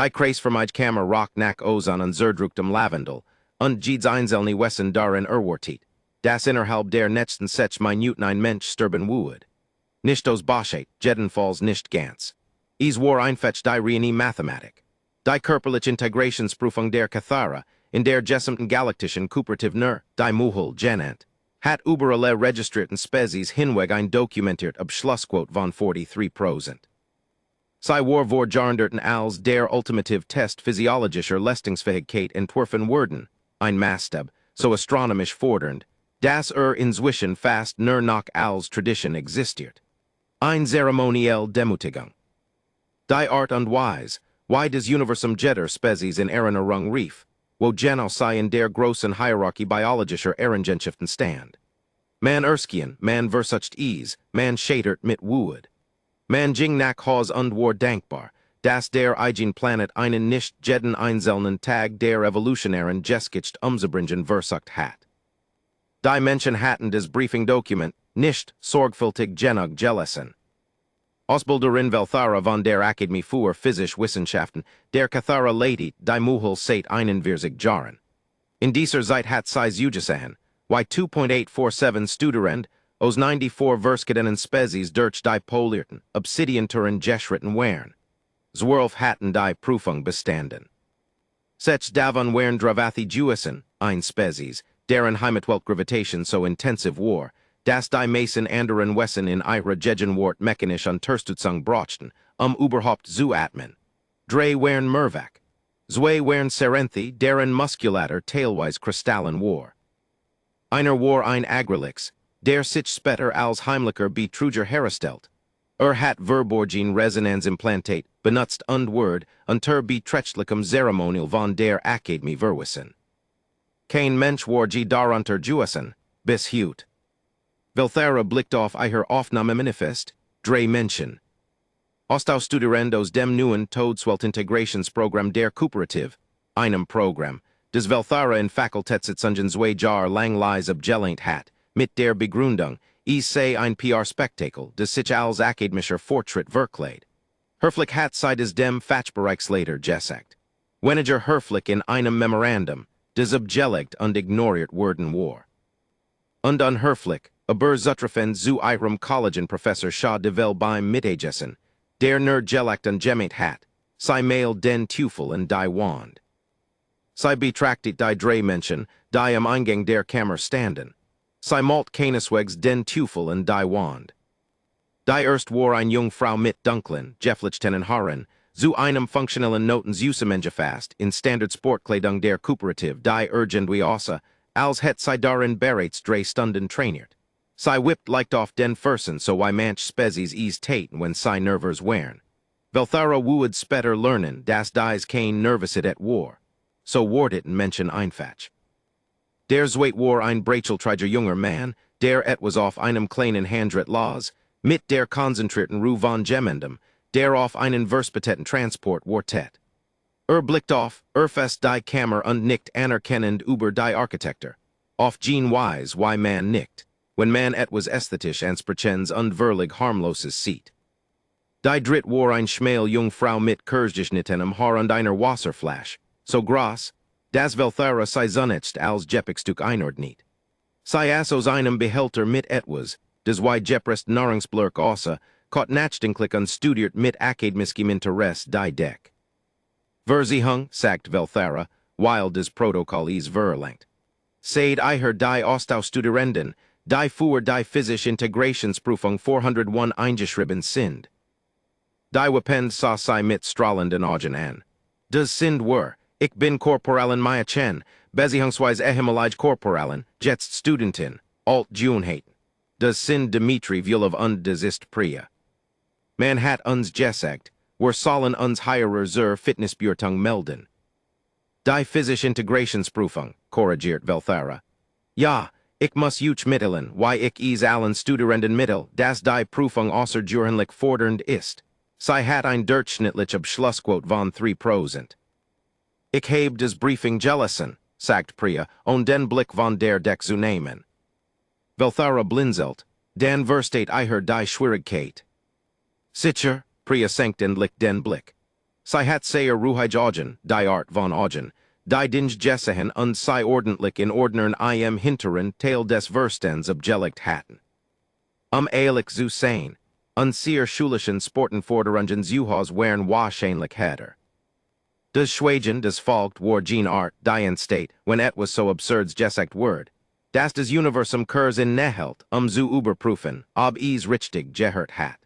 Die Kreis für mij Kammer rock nach Ozan und Zerdrucktem Lavendel, und Jeeds Einzelne Wessen darin Erwartet. Das innerhalb der Netzten Sech minuten ein Mensch sterben wood. Nicht aus Boschet, jedenfalls nicht ganz. Is war einfetch die Reine Mathematik. Die körperliche Integrationsprüfung der Cathara, in der gesamten galaktischen Kooperativ nur, die Muhul genannt, hat über alle registrierten Spezies hinweg ein dokumentiert Abschlussquote von 43%. Sie war vorgejarnderten als der ultimative Test physiologischer Leistungsfähigkeit entworfen worden, ein Maßstab, so astronomisch fordernd, dass inzwischen fast nur noch als Tradition existiert. Ein zeremoniell Demutigung. Die Art und Weise, why des Universum jetter Spezies in Erinnerung rief, wo genau sei in der großen Hierarchie biologischer Errungenschaften stand. Man erskien, man versucht es, man schadert mit Wood. Man ging nach Haus und war dankbar, dass der eigen Planet einen nicht jeden einzelnen Tag der evolutionären Geschichte umzubringen versucht hat. Die Menschen hatten des Briefing-Dokument nicht sorgfältig genug gelesen. Ausbilderin Velthara von der Akademie für Physische Wissenschaften, der Cathara Lady, die Muhul seit 41 Jahren. In dieser Zeit hat sie zugesehen, wie 2.847 Studierend, aus 94 Verskeden Spezies durch die polierten, Obsidianturen geschritten wären. 12 hatten die Prüfung bestanden. Sech davon wären Dravathi Jewison, ein Spezies, deren Heimatwelt Gravitation so intensiv war, dass die Mason anderen Wessen in ihrer Gegenwart mechanisch Unterstützung brachten, überhaupt zu atmen. Drei wären Mervac. Zwei wären Serenthi, deren Muskulatur teilweise kristallin war. Einer war ein Agrelix, der sich später als heimlicher Betruger hergestellt. Hat Verborgen Resonanzimplantat benutzt und Word unter beträchtlichem Zeremonial von der Akademie verwissen. Kein Mensch war darunter Juessen, bis heut. Velthara blickt auf ihr Aufnahmemanifest, drei Menschen. Ostau Studierendos dem neuen Todesweltintegrationsprogramm der Kooperativ, einem Programm, des Velthara in Fakultätssitzungen zwei Jahr lang Leis abgelehnt hat, mit der Begründung, sei ein PR-Spektakel, des sich als akadmischer Fortschritt verkleid. Höflich hat sei des dem Fachbereichsleiter gesagt. Weniger höflich in einem Memorandum, des abgelegt und ignoriert worden war. Und unhöflich, aber zutreffend zu ihrem Kollegenprofessor Shaw de Vel beim Mittagessen, der nur gelegt und gemeint hat, sei mail den Teufel in die Wand. Sei betrachtet die drei Menschen, die am Eingang der Kammer standen. Sei malt keineswegs den Teufel in die Wand. Die erst war eine Jungfrau mit dunklen, geflechten Haaren, zu einem funktionellen Notensusamenje fast, in Standard-Sportkleidung der Kooperativ, die irgendwie außer, als het sei darin bereits 3 Stunden trainiert. Sei whipped leicht auf den Fersen, so wie manch Spezies taten when sei nervers wären. Velthara would später lernen, dass dies kein Nervosität war. So wardeten Menschen einfach. Der Zweit war ein breicheltreiger junger Mann, der etwas auf einem kleinen Handrit las, mit der konzentrierten Ruhe von Gemendem, der auf einen verspeteten Transport wartet. Blickt auf, fest die Kammer und nickt anerkennend über die Architektur. Auf Jean Wise, why man nickt, wenn man etwas ästhetisch ansprechens und wirklich harmloses sieht. Die Dritt war ein schmäl Jungfrau mit kurzgeschnittenem Haar und einer Wasserflash, so groß, dass Velthara sei zunächst als Jeppigstück einordnet. Sei aus einem Behälter mit etwas, des wie Jepprest Nahrungsblurk außer, kaut nachdenklich und studiert mit akademischem Interesse die Deck. Versiehung, sagt Velthara, while des Protokoll is verlangt. Seid ihr die Ostau Studierenden, die für die physische Integrationsprüfung 401 eingeschrieben sind. Die Wepend sah sei mit strahlenden Augen an. Des sind wir, ich bin Korporalin Maya Chen, Besiehungsweise ehemalige Korporalin, jetzt Studentin, alt Junhaten. Des sind Dimitri Vulov und des ist Priya. Man hat uns gesagt, wir sollen uns higher zur Fitnessbeurtung melden. Die physische Integrationsprüfung, korrigiert Velthara. Ja, ich muss euch mitteilen, why ich allen Studierenden mittel, dass die Prüfung außergewöhnlich fordernd ist. Sie hat ein durchschnittliche Abschlussquote von 3%. Ich habe des Briefing gelesen, sagt Priya, und den Blick von der Deck zu nehmen. Velthara blinzelt, dann versteht ihr die Schwierigkeit. Sicher, Priya senkt den Blick. Sei hat sayer ruhig augen, die art von augen, die dinge jessehen und sei ordentlich in ordnern im hinteren Teil des Verstens abgelegt hatten. Ehrlich zu sein, sehr schulischen Sportenforderungen Zuhause wären wahrscheinlich hätter. Das Schweigen des Folgt war Gene Art, die entsteht, when etwas so absurds gesagt word. Das des Universum kurs in Nehelt, zu überprüfen, ob es richtig gehört hat.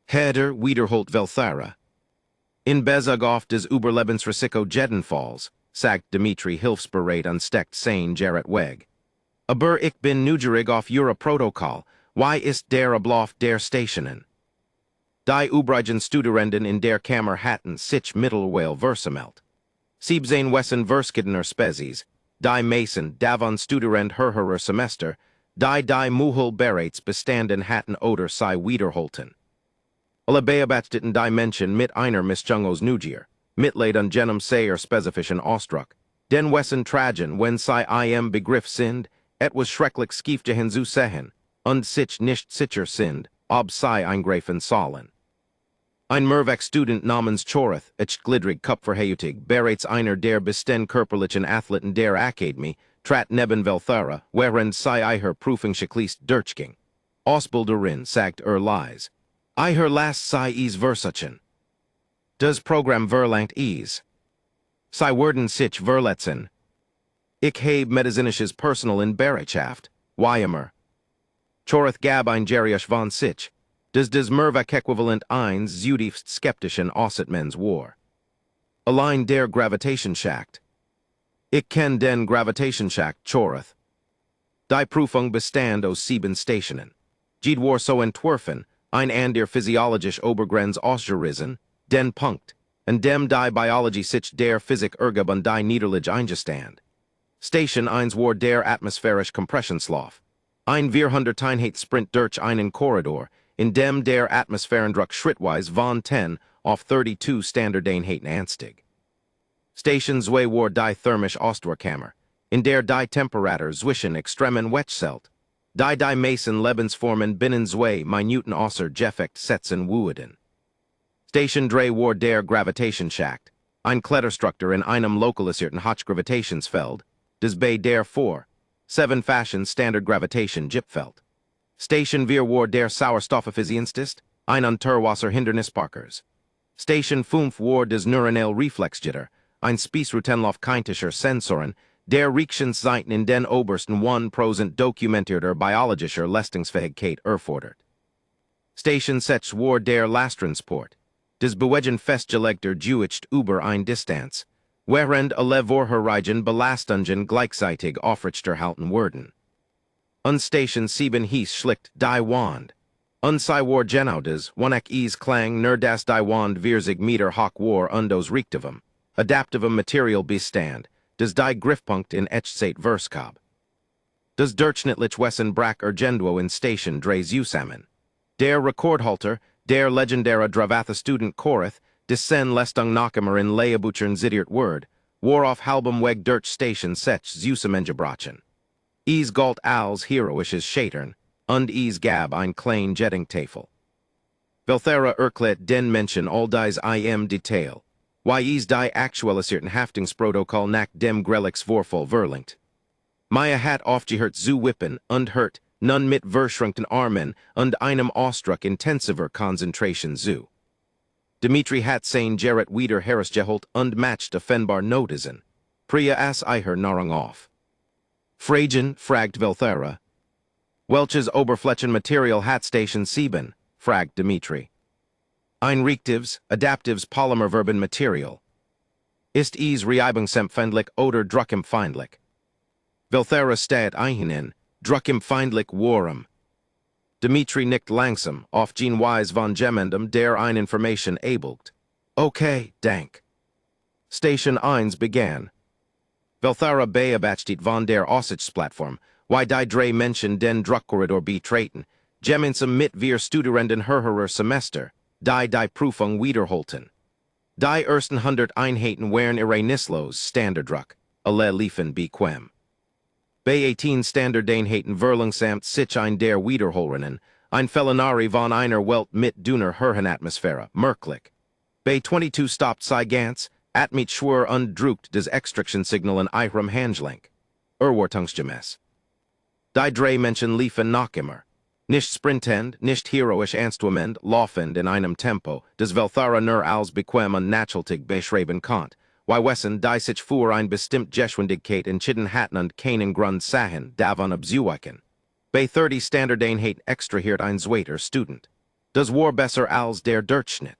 Heder wiederholt Velthara. In Bezug auf des Überlebensrisiko jedenfalls, sagt Dimitri hilfsbereit unsteckt sein Gerrit Weg. Aber ich bin neugierig auf Ihre Protokoll, why ist der Ablauf der Stationen? Die übrigen Studierenden in der Kammer hatten sich mittelweil versammelt. 17 Wessen verschiedener Spezies, die Mason davon Studierend höherer Semester, die Muhel bereits bestanden hatten oder sei wiederholten. Alle beobachteten die Menschen mit einer Mischungos Neugier, Mitleid und jenem sehr spezifischen Ausdruck, den Wessen tragen, wenn sie im Begriff sind, etwas schrecklich Schiefgehen zu sehen, und sich nicht sicher sind, ob sie eingreifen sollen. Ein Merwek Student namens Chorith, ich glidrig Kupferheutig, bereits einer der besten körperlichen Athleten der Akademie, trat neben Velthara, während sie ihr Prüfungsschließt durchging. Ausbilderin sagt leise. Ihr last sei es versuchen. Das Programm verlangt es. Sie werden sich verletzen. Ich habe medizinisches Personal in Bereitschaft, Weimer. Chorith gab ein Geriach von sich. Des Merwek Äquivalent eins zutiefst skeptischen Aussetmens war. Allein der Gravitationsschacht. Ich kenn den Gravitationsschacht, Chorith. Die Prüfung bestand aus 7 Stationen. Jed war so entwerfen, ein an der physiologisch Obergrenz ausgerissen, den Punkt, und dem die Biologie sich der Physik ergab und die niederlich eingestand. Station 1 war der atmosphärisch Kompressionslauf. Ein 400 Sprint durch einen Korridor, in dem der Atmosphärendruck schrittweise von 10 auf 32 Standardeinheiten anstieg. Station 2 war die thermische Ausdruckkammer, in der die Temperatur zwischen Extremen wechselt, die Mason Lebensformen binnen 2 Minuten außer Gefecht setzen würden. Station 3 war der Gravitationsschacht, ein Kletterstruktur in einem lokalisierten Hochgravitationsfeld, des bei der 7 Fashion Standard Gravitation Gipfeld. Station 4 war der Sauerstoffeffizienztest, ein Unterwasser Hindernisparkers. Station 5 war des neuronal Reflexgitter, ein Spießrutenlauf-kindischer Sensoren, der Reaktionszeiten in den obersten 1% dokumentierter biologischer Leistungsfähigkeit erfordert. Station 6 war der Lasttransport, des Bewegen festgelegter Gewicht über ein Distanz, während alle vorherigen Belastungen gleichzeitig aufrechterhalten wurden. Station 7 hieß schlicht die Wand. Sie war genau des, wonach es klang nur das die Wand 40 Meter hoch war und aus richtivem, adaptivem Material bestand, des die Griffpunkt in Echtzeit Verskab. Das durchschnittlich Wessen Brack Argenduo in Station 3 zusammen. Der Rekordhalter, der legendäre Dravatha Student Chorith, des sen Lestung Nachimmer in Leabuchern Zidiert Word, war auf halbem Weg durch Station 6 zusammengebrochen. Es galt als heroisches Scheitern, und es gab ein klein Jettingtafel. Velthara erklärt den Menschen all dies im Detail, why es die aktualisierten Haftungsprotokoll nach dem Grelix Vorfall verlinkt. Maya hat aufgehört zu wippen und hört, nun mit verschränkten Armen und einem Ausdruck intensiver Konzentration zu. Dimitri hat sein Gerrit wieder herausgeholt und matcht offenbar Notizen, Priya as ihr Nahrung auf. Fragen, fragt Velthara. Welches Oberflächenmaterial hat Station 7, fragt Dimitri. Ein reaktives, adaptives Polymerverben Material. Ist es reibungsempfindlich oder druckempfindlich? Velthara steht ein, druckempfindlich warm. Dimitri nickt langsam, auf Gene Wise von jemandem, der ein Information abelt. Okay, dank. Station 1 began. Velthara beobachtet von der Aussichtsplattform, why die drei Menschen den Druckkorridor betreten, gemeinsam mit wir Studierenden höherer Semester, die Prüfung wiederholten. Die ersten 100 Einheiten wären ihre Nislos Standarddruck, alle liefen bequem. Bei 18 Standardeinheiten verlangsamt sich ein der Wiederholerinnen, ein Felinari von einer Welt mit dünner Herrenatmosphäre, merklich. Bay 22 stopped Cy Gantz, at meet Schwur undruckt des Extraction Signal in Ihram Handgelenk. Urwartungsgemäß. Die drei Menschen liefen nach immer. Nicht sprintend, nicht heroisch anstuamend, laufend in einem Tempo, des Welthara nur als bequem und nachhaltig beschreiben konnte. Why Wesson die sich für ein bestimmt Geschwindigkeit entschieden hatten und keinen Grund sahen, davon abzuweichen. Bei 30 Standardeinheiten extrahiert ein zweiter Student. Das war besser als der Durchschnitt.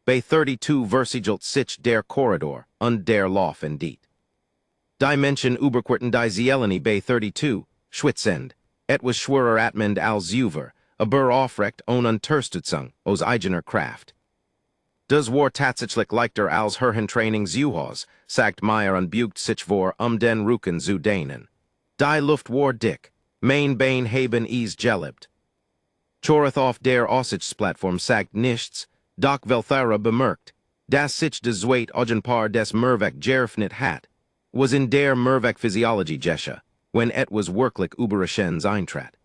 Bei 32 versiegelt sich der Korridor und der Lauf indeed. Die Menschen überquerten die Ziellinie bei 32, schwitzend, etwas schwerer atmend als Uver, aber aufrecht ohne Unterstützung aus eigener Kraft. Das war tatsächlich leichter als Herrentraining Zuhause, sagt Meyer und bügt sich vor, den Rücken zu dehnen. Die Luft war dick, mein Bein haben es gelebt. Chorith auf der Aussichtsplattform sagt nichts, doch Welthara bemerkt, dass sich des Zweit Augenpaar des Mervek geöffnet hat, was in der Mervek Physiologie gesche, when etwas wirklich Überraschendes eintrat.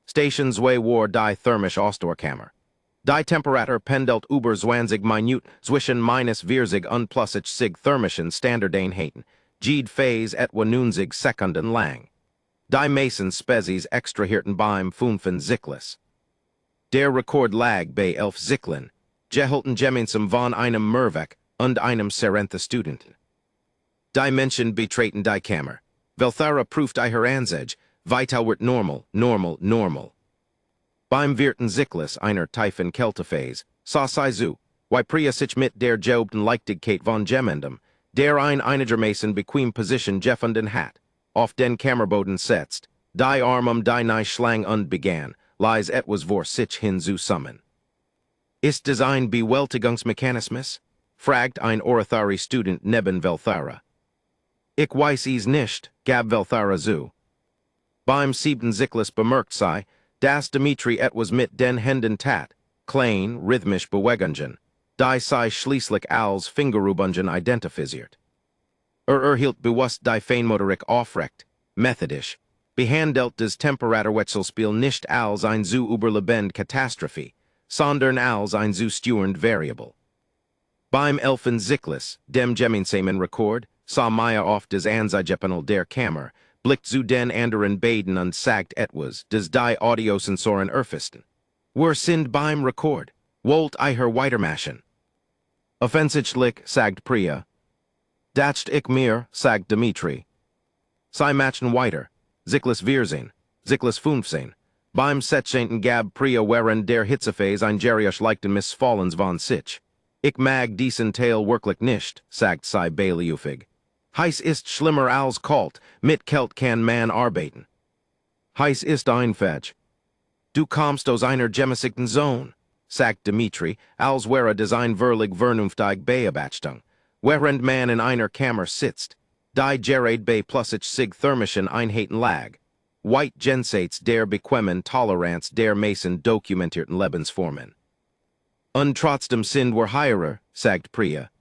Station 2 war die thermische Ausdauerkammer. Die Temperatur pendelt über 20 Minuten zwischen -40 und +80 thermischen Standardeinheiten, jede Phase etwa 90 Sekunden lang. Die meisten Spezies extrahierten beim 5 Zyklus. Der Rekord lag bei 11 Zyklen, gehalten gemeinsam von einem Mervek und einem Serenthe Studenten. Die Menschen betreten die Kammer. Welthara prüft ihre Anzeige, vital wird normal. Beim vierten Zyklus einer tiefen Kältephase, sah sie zu, wie Priya sich mit der geübten Leichtigkeit von Gemendem, der einigermaßen bequem Position gefunden hat, auf den Kammerboden setzt, die Arm die Nei schlang und begann, lies etwas vor sich hinzusammen. Ist das ein Bewältigungsmechanismus? Fragt ein Orathari-Student neben Welthara. Ich weiß es nicht, gab Welthara zu. Beim 7. Zyklus bemerkt sei, dass Dimitri etwas mit den Händen tat, klein, rhythmisch Bewegungen, die sei schließlich als Fingerübungen identifiziert. Erhielt bewusst die Feinmotorik aufrecht, methodisch, behandelt das Temperaturwechselspiel nicht als ein zu überlebend Katastrophe, sondern als ein zu steuernd Variable. Beim 11. Zyklus, dem gemeinsamen Rekord, sah Maya auf des Anzeigepanel der Kammer, blickt zu den anderen beiden und sagt etwas, des die Audiosensoren erfassten. Wir sind beim Rekord, wollt ihr weitermachen? Offensichtlich, sagt Priya. Dacht ich mir, sagt Dimitri. Sie matchen weiter, Zyklus 14, Zyklus 15. Beim 16. gab Priya während der Hitzephase ein gerisch leichten Missfallens von sich. Ich mag diesen Teil wirklich nicht, sagt sie beiliufig. Heiß ist schlimmer als kalt, mit Kälte kann man arbeiten. Heiß ist einfach. Du kommst aus einer gemäßigten Zone, sagt Dimitri, als wäre das ein wirklich vernünftig Beobachtung, während man in einer Kammer sitzt, die gerade bei +80 thermischen Einheiten lag. White jenseits der bequemen Toleranz der meisten dokumentierten Lebensformen. Und trotzdem sind wir heirer, sagt Priya.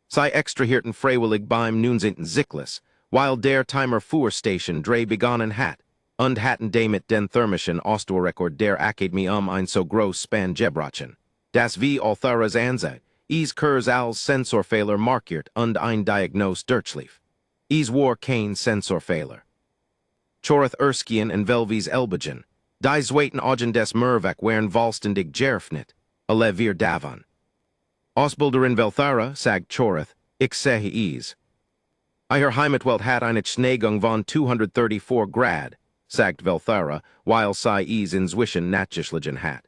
Sie extrahierten freiwillig beim 19. Zyklus, weil der Timer für Station 3 begonnen hat, und hatten damit den thermischen Ausdauerrekord der Akademie ein so groß Span gebrochen, dass wie Altharas Anzeige, es Kurs als Sensorfehler markiert und ein Diagnose durchlief. Es war kein Sensorfehler. Chorith Erskine und Velvis Elbegen, die zweiten Augen des Mervek wären vollständig geöffnet, alle wir davon. Ausbilderin Welthara, sagt Chorith, ich sehe es. Ihr Heimatwelt hat eine Schneigung von 234 Grad, sagt Welthara, weil sie es inzwischen nachgeschlagen hat.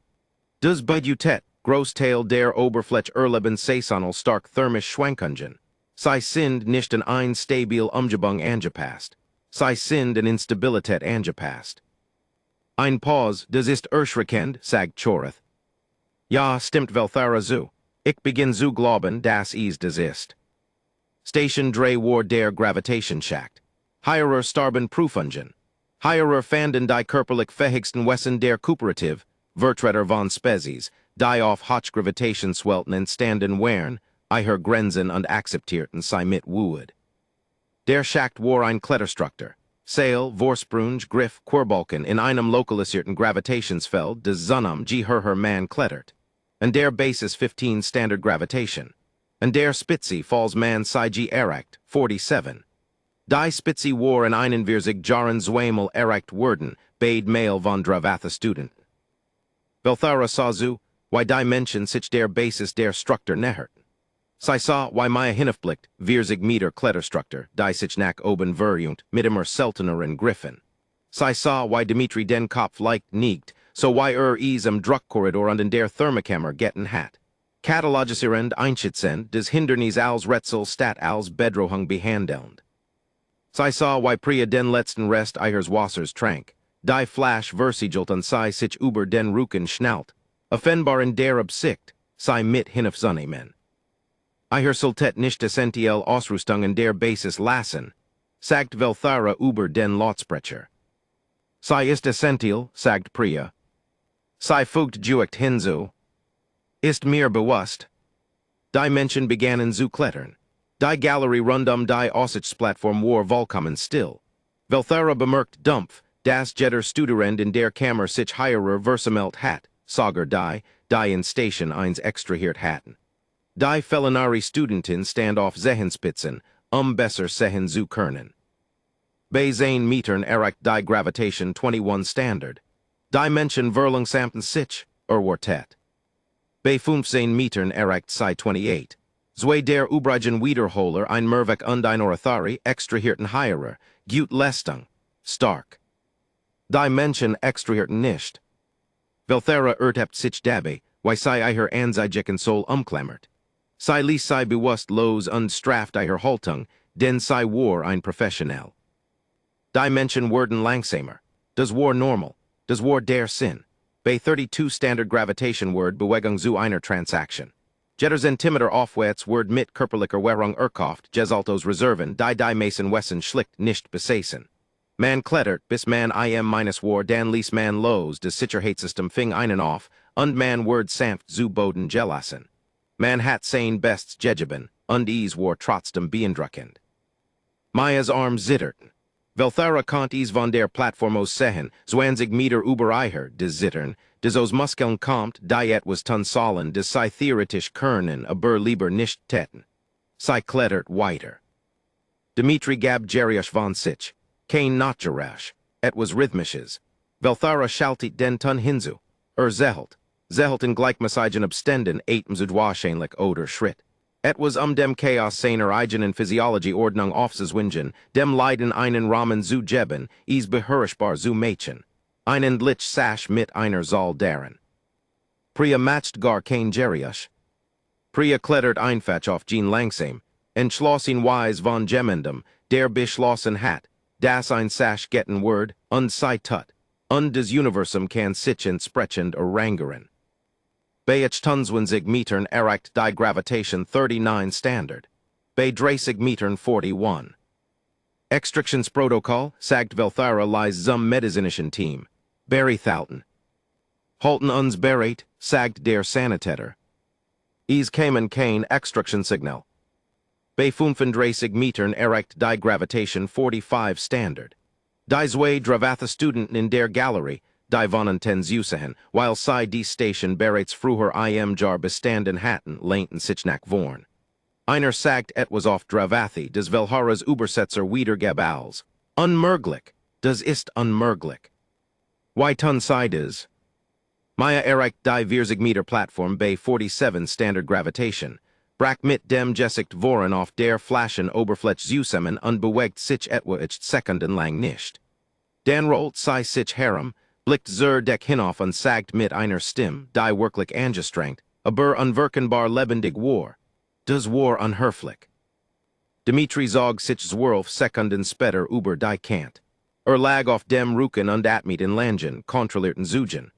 Das bedeutet, Großteil der Oberfläche erleben saisonal stark thermisch Schwankungen. Sie sind nicht in ein stabil Umgebung angepasst. Sie sind in Instabilität angepasst. Ein Pause, das ist erschreckend, sagt Chorith. Ja, stimmt Welthara zu. Ich beginn zu glauben, dass es das ist. Station 3 war der Gravitationsschacht. Higherer starben Prüfungen. Higherer fanden die körperlich fähigsten Wesen der Kooperative, Vertreter von Spezies, die auf Hochgravitationswelten entstanden wären, ihre Grenzen und akzeptierten sie mit Wood. Der Schacht war ein Kletterstruktur. Seil, Vorsprung, Griff, Querbalken in einem lokalisierten Gravitationsfeld des Sonnam geherher man klettert. and der Basis 15 standard gravitation, and der Spitze falls man Sigi Eracht 47. Die Spitze war en einen Vierzig Jaren Zweimal Eracht worden, bade Mail von Dravatha Student. Velthara Sazu, why die Menschen sich der Basis der Struktur nehert. Sei sa, why Maya Hinafblicht, Vierzig Meter Kletterstruktur, die sich nach oben verjunt, Mittimer Seltener and Griffin. Sei sa, why Dimitri den Kopf leicht niegt, so why is am Druckkorridor und in der Thermokammer getten hat. Katalogisierend Einschätzen des Hindernis als Rätsel stat als Bedrohung behandelnd. Sei sa, why Priya den letzten Rest eihers Wassers trank. Die Flash versiegelt und sei sich über den Rücken schnallt. Offenbar in der Absicht, sei mit hinaf Sonnemen. Eiher soltet nicht essentiell Ausrüstung in der Basis lassen, sagt Velthara über den Lautsprecher. Sei ist essentiell, sagt Priya. Sei fugt juect hinzu. Ist mir bewusst. Die Menschen begannen zu klettern. Die Galerie rundum die Aussichtsplattform war vollkommen still. Velthara bemerkt dumpf, das Jetter Studerend in der Kammer sich heirer versamelt hat, sager die in Station eins extrahiert hatten. Die Felinari Studentin stand auf Zehenspitzen, besser sehen zu können. Bei 10 Metern erreicht die Gravitation 21 Standard. Die Menschen verlangsamten sich, Wartet. Bei 15 Metern erreicht sie 28. Zwei der übrigen Wiederholer ein Mervek und ein Orathari extrahierten heirer, gut Leistung, stark. Die Menschen extrahierten nicht. Velthara ertapt sich dabei, why sei eiher anzeigen soll klammert. Sei ließ sei bewusst los und straft eiher Haltung, denn sei war ein Professionell. Die Menschen werden langsamer. Das war normal. Das war der Sinn. Bei 32 Standard Gravitation word Bewegung zu einer Transaction. Jetter Zentimeter aufwärts word mit körperlicher Währung erkauft, Jesaltos Reserven, die Mason Wesson schlicht nicht besessen. Man klettert, bis man war dan ließ man los, des Sicherheitssystem fing einen auf, und man word sanft zu Boden gelassen. Man hat sein bests Jejeben, und war trotzdem beeindruckend. Maya's Arm zitterten. Velthara konnte von der Plattform aus sehen, 20 Meter über eiher, des Zittern, des aus Muskeln kommt, die etwas tun sollen, des sei theoretisch können, aber lieber nicht täten. Sei klettert weiter. Dimitri gab Jeriasch von sich, kein Notgerasch, etwas Rhythmisches. Velthara schaltet den tun hinzu, zehelt in gleichmäßigen Abständen atem zu wahrscheinlich oder Schritt. Etwas dem Chaos seiner eigenen Physiologie Ordnung aufzuzwingen, dem Leiden einen Rahmen zu geben, beherrschbar zu machen. Einen Lich Sash mit einer Zahl deren. Priya matcht gar kein Jeriasch. Priya klettert einfach auf Jean langsam, entschlossen wise von Gemendum, der beschlossen hat, das ein Sash getten word, und sei tut, und des Universum kann sich entsprechend arrangieren. Bei 28 Metern erreicht die Gravitation 39 Standard. Bei 30 Metern 41. Extractionsprotokoll, sagt Velthara lies zum medizinischen Team. Berithalten. Halten uns bereit, sagt der Sanitäter. Kamen kein Extraction-Signal. Bei 35 Metern erreicht die Gravitation 45 Standard. Die zwei Dravatha Studenten in der Galerie, die vonnen ten Zusehen, while sei die Station bereits früher jar bestanden hatten, lehnten sich nach vorn. Einer sagt etwas auf Dravathi, des Velharas Übersetzer wiedergab als. Unmöglich, das ist unmöglich. Why tun sei des? Maya erreicht die 40 Meter Plattform bei 47 Standard Gravitation. Brack mit dem Gesicht voren auf der Flaschen Oberfläche zusammen und bewegt sich etwa Sekunden lang nicht. Dan rollt sei sich herum, blickt Deck hinauf und sagt mit einer Stimme, die wirklich angestrengt, aber unwirkenbar lebendig war. Das war unhöflich. Dimitri zog sich 12 Sekunden später über die Kant. Lag auf dem Rücken und atmet in Langen, kontrollierten Zugen.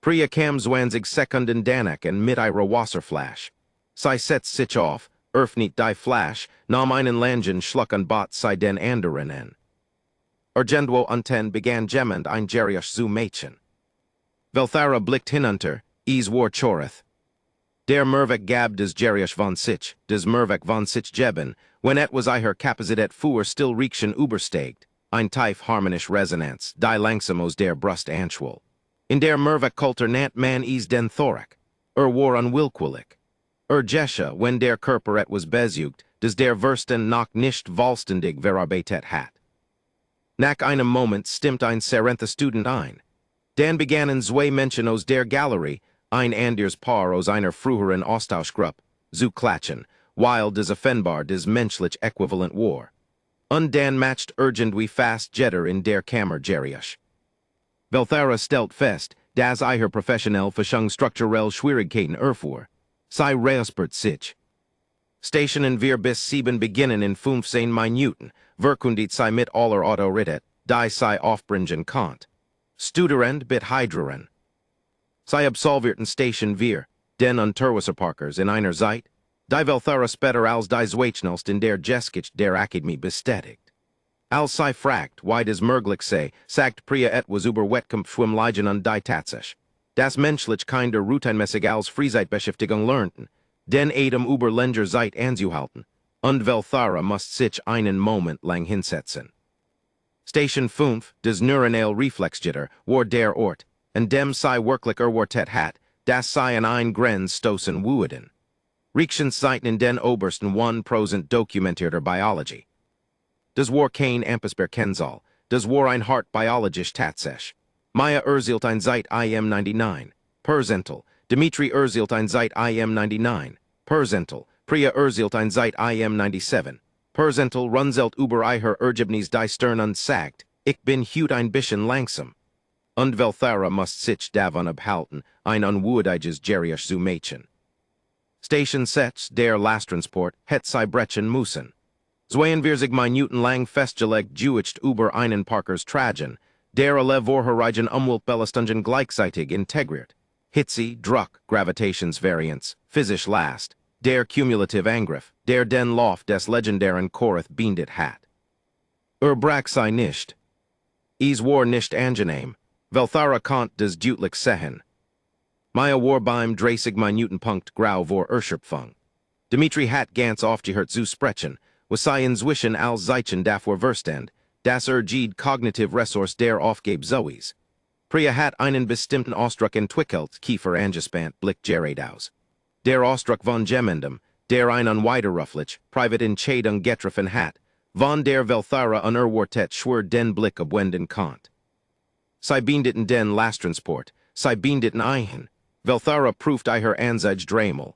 Priya kam 20 Sekunden danach und mit ihrer Wasserflash. Sei setzt sich auf, öffnet die Flash, nahm einen Langen Schluck und bat sei den anderen an. Argenduo unten begann gemmend ein Jeriasch zu machen. Velthara blickt hinunter, war choreth. Der Mervek gab des Jeriasch von sich, des Mervek von sich geben, wenn etwas eiher Kapazität für still Riekchen übersteigt, ein tief harmonisch Resonanz, die langsam aus der Brust anschwoll. In der Mervek Kultur nannt man den Thorak. war unwillkeurig. Jesche, wenn der Körper etwas besucht, des der Verstand noch nicht vollständig verarbeitet hat. Nach einem Moment stimmt ein serenther Student ein. Dan begannen zwei Menschen aus der Galerie, ein anders Paar aus einer früheren Austauschgruppe, zu klatschen, while des offenbar des menschlich Äquivalent war. Und Dan matcht irgendwie fast jetter in der Kammer gerisch. Velthara stellt fest, dass ihr professionell Verschung strukturell Schwierigkeiten erfuhr. Sei reespert sich. Stationen wir bis 7 beginnen in 15 Minuten, verkündigt sei mit aller Autorität, die sei aufbringen konnt. Studerend bit hydreren. Sei absolvierten Station wir, den Unterwasserparkers in einer Zeit, die Velthara später als die Zweitschnellst in der Geschichte der Akademie bestätigt. Als sei fragt, why des möglich sei, sagt Priya etwas über Wettkampf Schwimmleigen und die Tatsache, das menschlich kinder routinmäßig als Freizeitbeschäftigung lernten, den über länger Zeit anzuhalten, und Velthara muss sich einen Moment lang hinsetzen. Station 5, des neuronal Reflexgitter, war der Ort, und dem sei wirklich erwartet hat, das sei an ein Grenz stoßen wueden. Riechenszeiten in den obersten 1% dokumentierter Biology. Das war kein Ampesber Kensal, das war ein hart biologisch Tatsache. Maya erzielt ein seit IM 99, Perzental, Dimitri erzielt ein seit IM 99, Perzental, Priya erzielt ein seit IM 97, Perzental runzelt über ihr Ergebnis die Stern und sagt, ich bin hut ein bisschen langsam. Und Velthara must sich davon abhalten, ein unwürdiges gerisch zu machen. Station 6, der Lasttransport, het sei brechen müssen. 42 Minuten lang festgelegt juicht über einen Parkers Tragen, der alle Vorherigen Umweltbelastungen gleichzeitig integriert. Hitze, Druck, Gravitationsvarianz, physisch Last, der cumulative Angriff, der den Lauf des legendären Korath beendet hat. Brach sei nicht. Is war nicht angenehm, Velthara konnt des deutlich sehen. Maya war beim 30 Minutenpunkt grau vor Erschöpfung. Dimitri hat ganz aufgehört zu sprechen, was sei inzwischen als Zeichen davor Verstand, das Ged Cognitive Ressource der Aufgabe Zoes. Priya hat einen bestimmten Ausdruck entwickelt, Kiefer angespannt, Blick gerät aus. Der Ausdruck von Gemendem, der ein unwiderruflich, private Entscheidung getroffen hat, von der Velthara unerwartet schwer den Blick abwenden konnt. Sei beendeten den Lasttransport, sei beendeten eichen, Velthara prüft ihr Anzeige dreimal.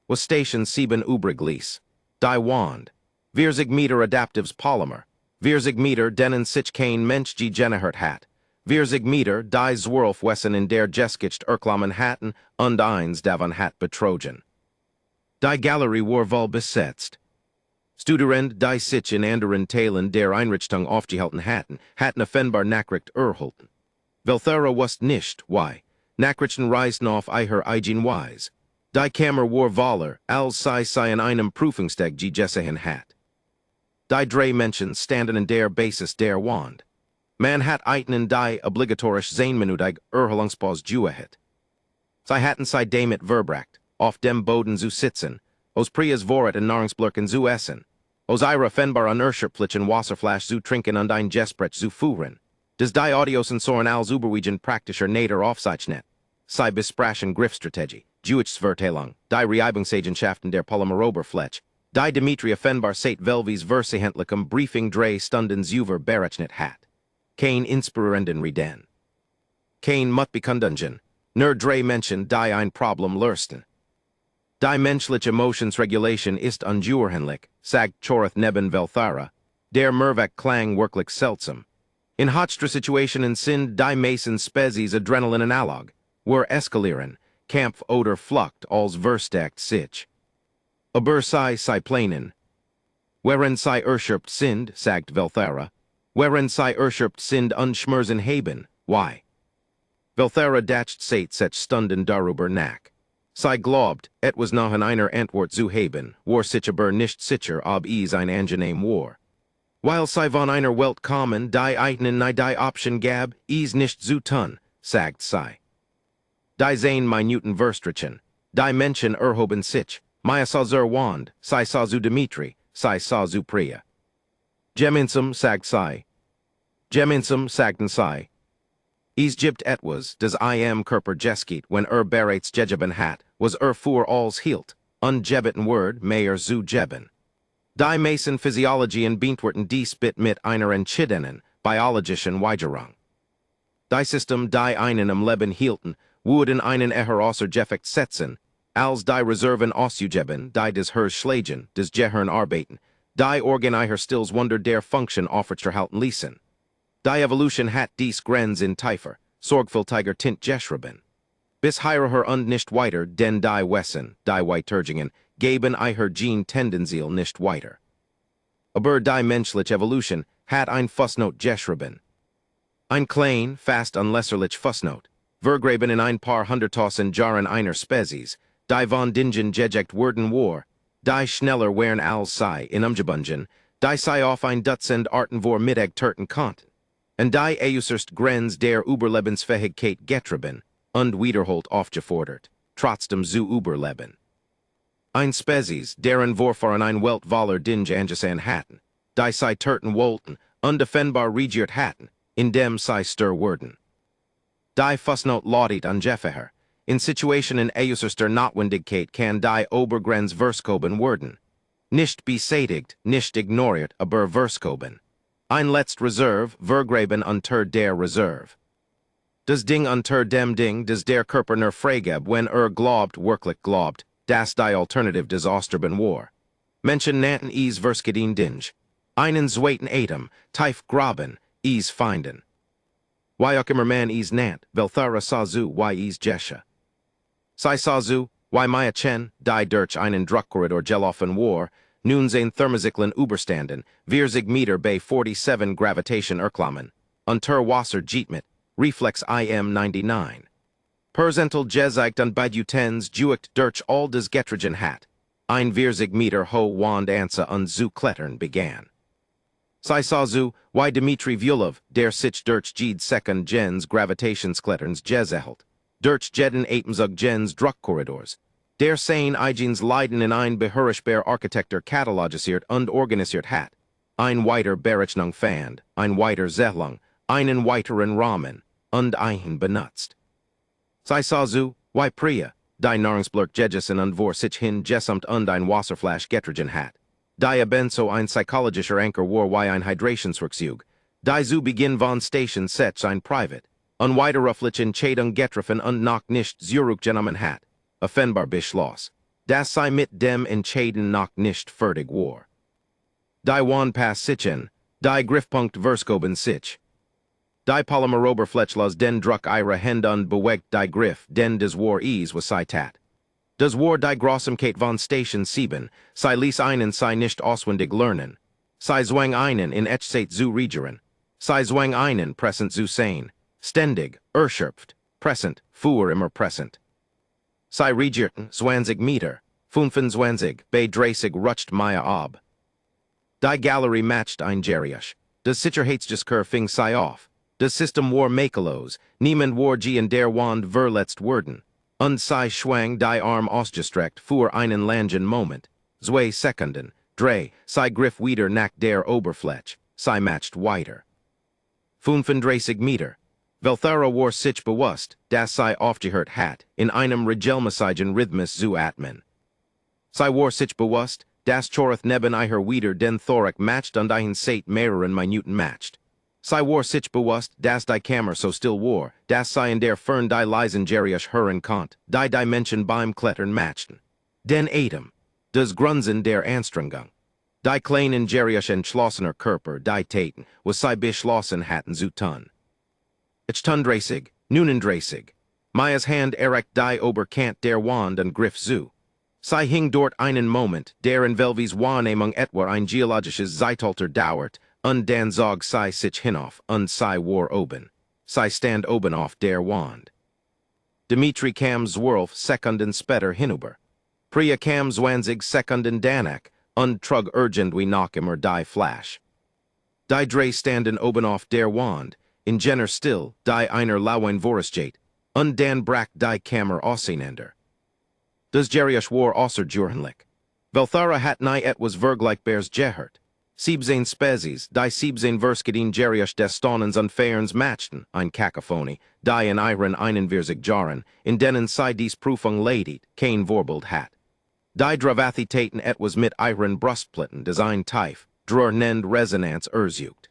Was Station 7 übrig ließ. Die Wand. 40 Meter Adaptives Polymer. 40 Meter denen sich kein Mensch genehrt hat. 40 Meter die Zwölfwessen in der Geschichte erklammen hatten und eins davon hat betrogen. Die Galerie war voll besetzt. Studierend die sich in anderen Teilen der Einrichtung aufgehalten hatten offenbar Nachricht erhalten. Velthara wusste nicht, why. Nachrichten reisten auf ihr eigen Weise. Die Kammer war voller, als sei in einem Prüfungstag gesehen hat. Die drei Menschen standen in der Basis der Wand. Man hat einen die obligatorisch 10-minütig Erholungspaus gehet. Sie hatten sei damit verbracht, auf dem Boden zu sitzen, aus Prias Vorrat in Nahrungsblöcken zu essen, aus ihrer offenbar unerschöpflichen Wasserflasch zu trinken und ein Gespräch zu führen. Des die Audiosensoren als überwiegend praktischer Nader Aufzeichnет. Sei besprachen Griffstrategie, Juichsverteilung, die Reibungseigenschaften der Polymeroberfläche, die Dimitri offenbar seit Velvis versehentlichem Briefing 3 Stunden über berechnet hat. Kein inspirierenden Reden. Kein Mutbekundungen, nur 3 Menschen die ein Problem lösten. Die menschliche Emotionsregulation ist unzuerhänlich, sagt Chorath neben Velthara, der Mervak klang wirklich seltsam. In hotster Situationen sind die meisten Spezies Adrenalin-analog, were eskalieren, Kampf oder Flucht als verstärkt sich. Aber sei planen. Wherein sei erschöpft sind, sagt Velthara, wherein sei erschöpft sind unschmerzen haben, why? Velthara dacht seit sech Stunden darüber nach. Sei glaubt, etwas noch in einer Antwort zu haben, war sich aber nicht sicher, ob es ein angenehm war. Weil sei von einer Welt kommen, die einen die Option gab, es nicht zu tun, sagt sei. Die 10 Minuten verstrichen, die Menschen erhoben sich, Maya sa zur Wand, sei sa zu Dimitri, sei sa zu Priya. Gemeinsam sagt sei. Gemeinsam sagten sei. Is jibt etwas, does I am Kerper Jeskiet, when berates jejeben hat, was für alls hielt, unjebeten word, mayer zu jeben. Die Mason Physiology and Beantwerten die Spit mit einer Entschidenen, biologischen Weigerung. Die System die einen am Leben hielten, wurden einen Eher außer Gefecht setzen, als die Reserven ausugeben, die des Hers schlagen, des Gehirn arbeiten, die Organ Eher stills Wunder der Function offerthalten ließen. Die Evolution hat dies Grenz in Tiefer, sorgfältiger Tint geschrieben. Bis Heirer und nicht weiter, denn die Wesen, die Weiturgingen, geben Eher Gene Tendenziel nicht weiter. Aber die menschliche Evolution hat ein Fußnote geschrieben. Ein klein, fast unlässerlich Fußnote, vergraben in ein paar hunderttausend Jahren einer Spezies, die von dingen geject worden war, die schneller wären als sei in umgebunden, die sei auf ein Dutzend Arten vor Mittag töten konnten, und die äußerst Grenz der Überlebensfähigkeit getrieben, und wiederholt aufgefordert, trotzdem zu überleben. Ein Spezies, deren Vorfahren ein Weltwaller Dinge angesan hatten, die sei töten wollten, undefendbar regiert hatten, indem sei stir worden. Die Fußnote lautet ungefähr, in Situationen äußerster Notwendigkeit kann die Obergrenz verskoben werden. Nicht besätigt, nicht ignoriert, aber verskoben. Ein letzt Reserve, vergraben unter der Reserve. Das Ding unter dem Ding, des der Körper nur freigebt, wenn glaubt, wirklich glaubt, das die Alternative des Osterben war. Menschen nannten is verskeden Dinge. Einen zweiten Atem, tief graben, is finden. Why auch immer man is nant, welthara sazu, why is jesha. Sei sazu, why maya chen, die durch einen Druckkorridor gelaufen war, nun sein Thermozyklon überstanden, wir sich Meter bei 47 Gravitation erklammen, unter Wasser jeetmit, Reflex IM99. Perzental gezeigt und beidutens juicht durch all des Getrigen hat, ein wir sich Meter ho wand ansa und zu klettern begann. Sei sazu, why Dmitri Vyulov, der sich durch jed second gens Gravitationskletterns gezehelt, durch jeden Atemzug gens Druckkorridors, der sein Eigens Leiden in ein behörischbar Architektur katalogisiert und organisiert hat, ein weiter Berechnung fand, ein weiter Zählung, einen weiteren Rahmen, und ein benutzt. Sei sazu, why Priya, die Nahrungsblurk Jegesen und vor sich hin gesamt und ein Wasserflash Getrigen hat. Die ebenso ein psychologischer Anker war wie ein Hydrationsrückzug. Die zu Beginn von Station setzt ein Private, und weiteröffentlich Entscheidung getroffen und noch nicht zurückgenommen hat. Offenbar beschloss, das sei mit dem Entscheiden noch nicht fertig war. Die Wanpass sichen, die Griffpunkt verskoben sich. Die Polymeroberflächlos den Druck ihrer Hände und bewegt die Griff, den des war is was sei tat. Das war die Grossamkeit von Station 7, sei ließ einen sei nicht auswendig lernen. Sei zwang einen in Echseit zu regieren. Sei zwang einen pressent zu sein. Ständig, erschöpft, pressent, fuhr immer pressent. Sei regierten, 20 Meter, 25, bei 30 rutscht Maya ab. Die Galerie matcht ein Geriasch. Das Sicherheitsdiskur fing sei auf. Das System war makelos, niemand war in der Wand verletzt worden. Und sei schwang die Arm ausgestreckt für einen langen Moment. 2 Sekunden, 3, sei griff wieder nach der Oberfläche, sei matcht weiter. 35 Meter. Welthera war sich bewusst, dass sei aufgehört hat, in einem regelmäßigen Rhythmus zu atmen. Sei war sich bewusst, dass Chorith neben ihr wieder den Thorak matcht und ein Seit mehreren Minuten matcht. Sei war sich bewusst, dass die Kammer so still war, dass sei in der Fern die leisen Geriasch hören konnt, die Dimension beim Klettern matchten. Den Atem, das Grunzen der Anstrengung. Die kleinen Geriasch entschlossener Körper, die Taten, was sei beschlossen hatten zu tun. Ich tundreisig, nunendreisig. Maya's Hand erect die Oberkant der Wand und griff zu. Sei hing dort einen Moment, der in Velvis Wahrnehmung etwa ein geologisches Zeitalter dauert, und dann zog sei sich hinauf, und sei war oben. Sei stand oben auf der Wand. Dmitri kam 12 Sekunden später hinüber. Priya kam 20 Sekunden danach, und trug urgent wie noch immer die Flash. Die drei standen oben auf der Wand, in jener still, die einer lauen Vorusjet, und dann brach die Kammer auseinander. Das Geriasch war außer Jurenlich. Velthara hat nie etwas vergleichbares gehört. Siebzehn Spezies, die siebzehn Verskidin Geriasch des Stonens unfairens Matchten, ein Cacophony, die in Iren einen Virzig Jaren, in denen sei dies Prüfung ledigt, kein Vorbild hat. Die Dravathitaten etwas mit Iren Brustplatten, design Teif, drur nend Resonanz erzugt.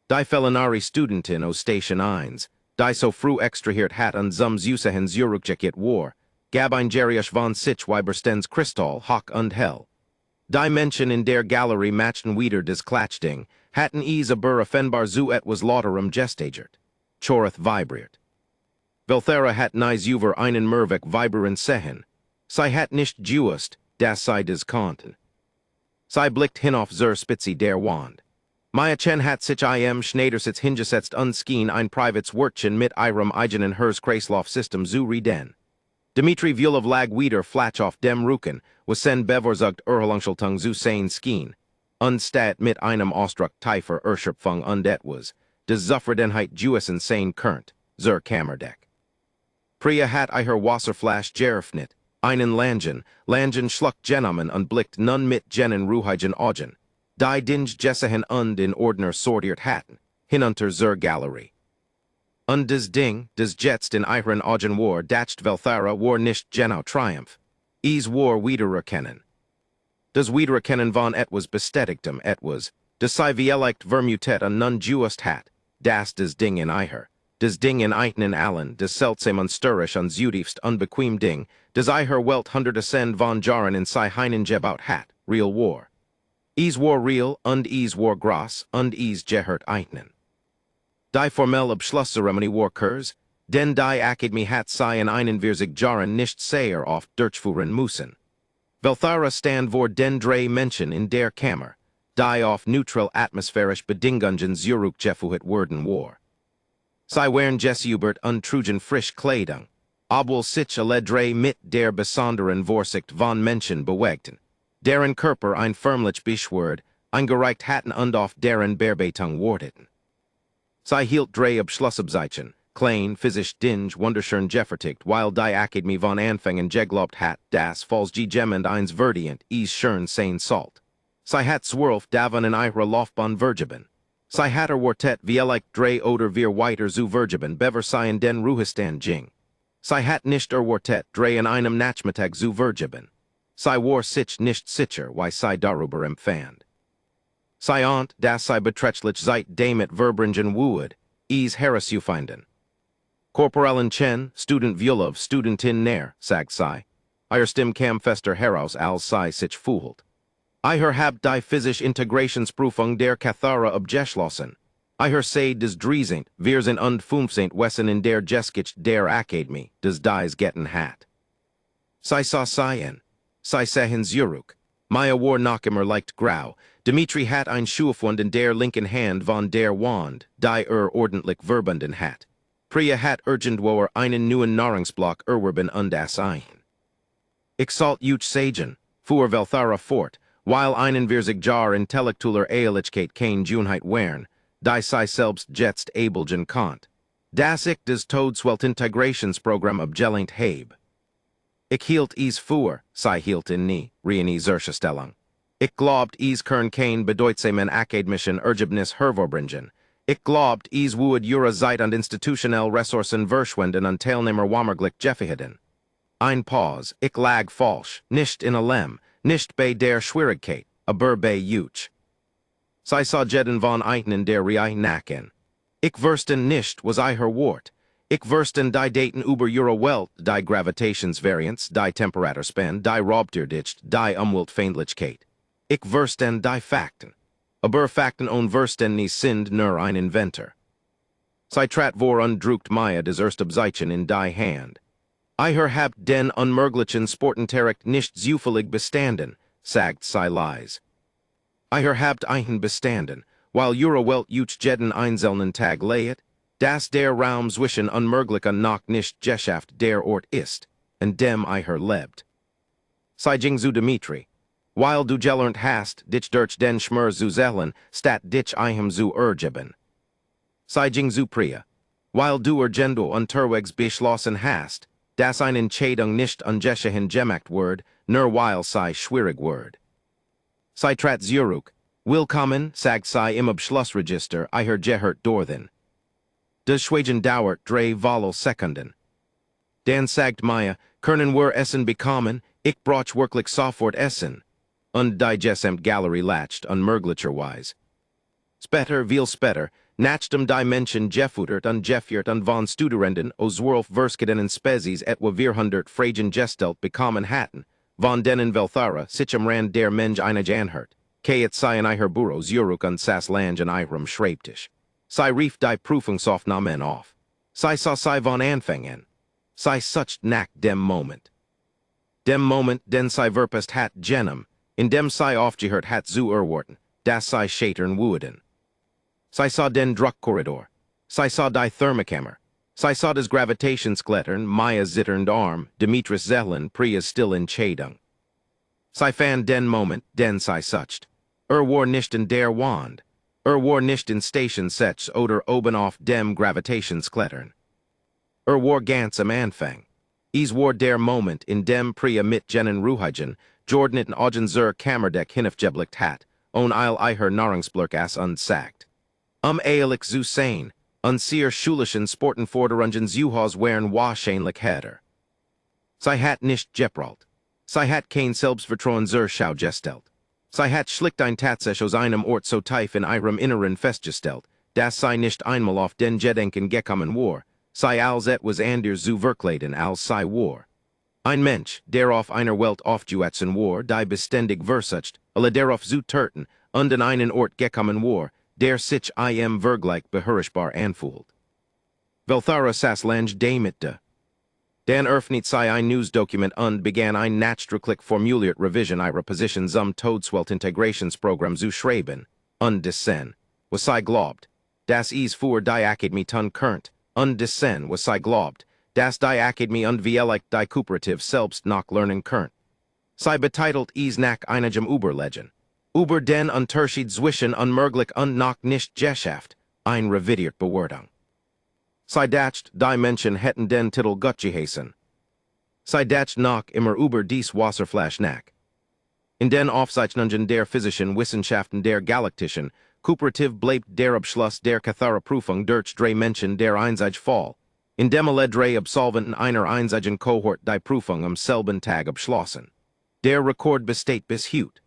Die Felinari Studentin o Station 1, die so früh extrahiert hat und zum Zusehen Zurückgekehrt war, gab ein Geriasch von sich Weiberstens Kristall, Hock und Hell. Die Menschen in der Galerie matchten wieder des Klatschding, hatten aber offenbar zu etwas lauterem gestagert. Choreth vibriert. Velthera hat nies über einen Mervik vibreren sehen. Sei hat nicht gewusst, dass sei des konnten. Sei blickt hinauf zur Spitze der Wand. Maya Chen hat sich Schneidersitz hingesetzt unskien ein privates Wörtchen mit ihrem eigenen Herz-Kreislauf-System zu reden. Dmitri Vulov lag wieder flach auf dem Rücken, was sen bevorzugt Erholungshaltung zu sein skien. Unstat mit einem Ausdruck tiefer Erschöpfung und etwas, des Zufriedenheit Jewisen sein könnt, zur Kammerdeck. Priya hat ihr Wasserflasch geöffnet, einen Langen schluckt Genommen und blickt nun mit Jenen ruhigen Augen. Die Dinge Jessehen und in Ordner sortiert hatten, hinunter zur Galerie. Und des Ding, des Jetst in ihren Augen war, dacht Velthera war nicht genau Triumph. Is war wiedererkennen. Das Wiedererkennen von etwas bestätigtem etwas, des sei vielleicht vermutet und nun just hat, das des Ding in des Ding in eigenen allen, des seltsam und störrisch und zutiefst unbequem Ding, des Welt 100% von Jahren in sei heinen gebaut hat, real war. Is war real und is war gross und is gehört eignen. Die formelle Abschlusszeremonie war Kurs, denn die Akademie hat sei in einen Virzig Jahren nicht sehr oft durchführen müssen. Velthera stand vor den drei Menschen in der Kammer, die auf neutral atmosphärisch Bedingungen zurückgeführt worden war. Sei waren Jessubert und trugen frisch Kleidung, obwohl sich alle drei mit der besonderen Vorsicht von Menschen bewegten, deren Körper ein förmlich beschwört, eingereicht hatten und auf deren Bearbeitung warteten. Sei hielt drei Abschlussabzeichen, klein, physisch dinge, wunderschön gefertigt, weil die Akademie von Anfängen geglaubt hat, das falls gemend eins verdient, is schön sein salt. Sei hat zwölf davon in ihre Laufbahn vergeben. Sei hat Quartett vielleicht drei oder vier weiter zu vergeben, bever sei in den Ruhestand ging. Sei hat nicht Quartett drei in einem Nachmittag zu vergeben. Sei war sich nicht sicher, why sei darüber empfand. Sei ont, das sei beträchtlich seit damit verbringen wood, is herauszufinden. Korporellen Chen, Student Vulov, Studentin Nair, sagt sei. Ihr Stim Kampfester heraus als sei sich fühlt. Ihr habt die physische Integrationsprüfung der Kathara abgeschlossen. Ihr seid des Dreißig, wir sind und 15 Wessen in der Geskich der Akademie, des dies getten hat. Sei sa seien. Sei sehen zurück. Maya war noch immer leicht grau. Dmitri hat ein Schuhfund in der linken Hand von der Wand, die ordentlich verbunden hat. Priya hat irgendwo einen neuen Nahrungsblock erwerben und das ein. Ich sollt euch sagen, fuhr Velthera fort, weil einen Virzig Jar intellektueller Ehrlichkeit kein Junheit wären, die sei selbst jetzt abelgen konnt. Das ich des Todesweltintegrationsprogramm abgelehnt habe. Ich hielt is für, sei hielt in nie, reine Zerstellung. Ich glaubt is kern kein bedeutsamen akademischen Ergebnis hervorbringen. Ich glaubt is would ihre Zeit und institutionell Ressourcen verschwenden und Teilnehmer wommerglich Jeffeheden. Ein Pause, ich lag falsch, nicht in allem, nicht bei der Schwierigkeit, aber bei euch. Sei sa jeden von einen der Rei nacken. Ich wursten nicht, was ihr Wort. Ich wursten die Daten über ihre Welt, die Gravitationsvarianz, die Temperaturspan, die Raubtierdicht, die Umweltfeindlichkeit. Ich wursten die Fakten. Aber Fakten und wursten nie sind nur ein Inventor. Sei trat vor undruckt Maya des Erstabzeichen in die Hand. Ihr habt den unmöglichen Sportenterekt nicht zufällig bestanden, sagt sei leise. Ihr habt einen bestanden, weil ihre Welt euch jeden einzelnen Tag leiht, dass der Raum zwischen unmöglich und noch nicht geschafft der Ort ist, in dem ihr lebt. Sei ging zu Dmitri, weil du gelernt hast, dich durch den Schmerz zu zählen, statt dich ihm zu ergeben. Sei ging zu Priya, weil du Gendo unterwegs beschlossen hast, dass eine Entscheidung nicht ungeschehen gemacht wird, nur weil sei schwierig wird. Sei trat zurück, Willkommen, sagt sei im Abschlussregister, I her gehört dorthin. Des Schwagen dauert drei Vollel Sekunden. Dan sagt Maya, können wir Essen bekommen, ich brauch wirklich sofort Essen. Und digesemt Gallery latched, unmöglicherweise. Spetter, viel spetter, nachdem die Menschen gefutert und gefjert und von Studierenden aus 12 Verskeden Spezies etwa 400 Fragen gestellt bekommen hatten, von denen Velthara, sichem rand der Mensch einige anhört, et sei in iher Büros Juruk und Sass Lange in ihrem Schreibtisch. Sei rief die Prüfungsaufnahmen auf. Sei sei von Anfängen. Sei such nach dem Moment. Dem Moment, den sei verpest hat genom, in dem sei aufgehört hat zu erwarten, das sei schatern wurden. Sei saw den Druckkorridor. Sei saw die Thermokammer. Sei saw des Gravitationsklettern, Maya zitternd Arm, Demetris Zellen, Priya still in Chadung. Sei fan den Moment, den sei sucht. War nicht in der Wand. War nicht in Station Sets oder oben auf dem Gravitationsklettern. War ganz am Anfang. War der Moment, in dem Priya mit jenen Ruhigen, Jordaniten Augen zur Kammerdeck hinafgeblickt hat, on I'll iher Nahrungsblurk ass unsagt. Ehrlich zu sein, sehr schulischen Sportenforderungen Zuhaus wären wahrscheinlich hätter. Sei hat nicht geprallt. Sei hat kein Selbstvertrauen zur Schau gestellt. Sei hat schlicht ein Tatsächlich aus einem Ort so tief in ihrem Inneren festgestellt, dass sei nicht einmal auf den Gedenken gekommen war, sei als etwas anders zu verkleiden als sei war. Ein Mensch, der auf einer Welt aufgewachsen war, die beständig versucht, alle darauf zu töten, und an einen Ort gekommen war, der sich im Vergleich behörigbar anfühlt. Velthara Sass Lange damit. Dan öffnet sei ein Newsdokument und begann ein nachdrücklich formuliert Revision ihrer Position zum Todeswelt-Integrationsprogramm zu schreiben, und dessen, was sei glaubt, dass für die Akademie tun könnt, und dessen, was sei glaubt, dass die Akademie und vielich die Kooperative selbst noch lernen könnt. Sei betitelt nach einigem Überlegen. Über den Unterschied zwischen unmöglich und noch nicht geschafft, ein revidiert Bewertung. Sei dacht, die Menschen hätten den Titel gut geheißen. Sei dacht noch immer über dies Wasserflash nach. In den Aufzeichnungen der physischen Wissenschaften der Galaktischen, Kooperative bleibt der Abschluss der Cathara-Prüfung durch drei Menschen der einzige Fall, in dem alle drei Absolventen einer einzigen Kohort die Prüfung am selben Tag abschlossen. Der Rekord besteht bis heute.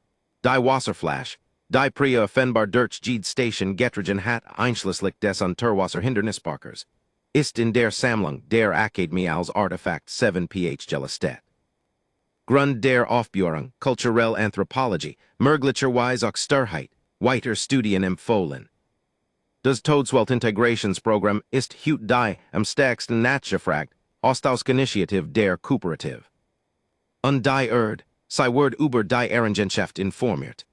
Die Wasserflash, die Priya offenbar durch Jede Station getrigen hat einschließlich des Unterwasserhindernisparkers, ist in der Sammlung der Akademie als Artefakt 7ph gelistet. Grund der Aufführung, kulturelle Anthropologie, möglicherweise auch Starrheit, weiter Studien empfohlen. Das Todeswelt-Integrationsprogramm ist heute die am stärksten nachgefragt, Austauschinitiative der Kooperative. Und die sei Word über die Errungenschaft informiert.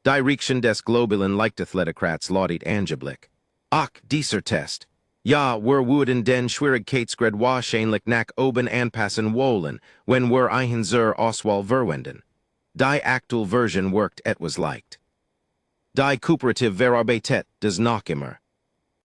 Die Reaktion des globalen Leichtathletikrats lautet angeblich. Ach, dieser Test. Ja, wir würden den Schwierigkeitsgrad wahrscheinlich nach oben anpassen wollen, wenn wir einen zur Auswahl verwenden. Die aktuelle Version wirkt etwas leicht. Die Kooperative verarbeitet das noch immer.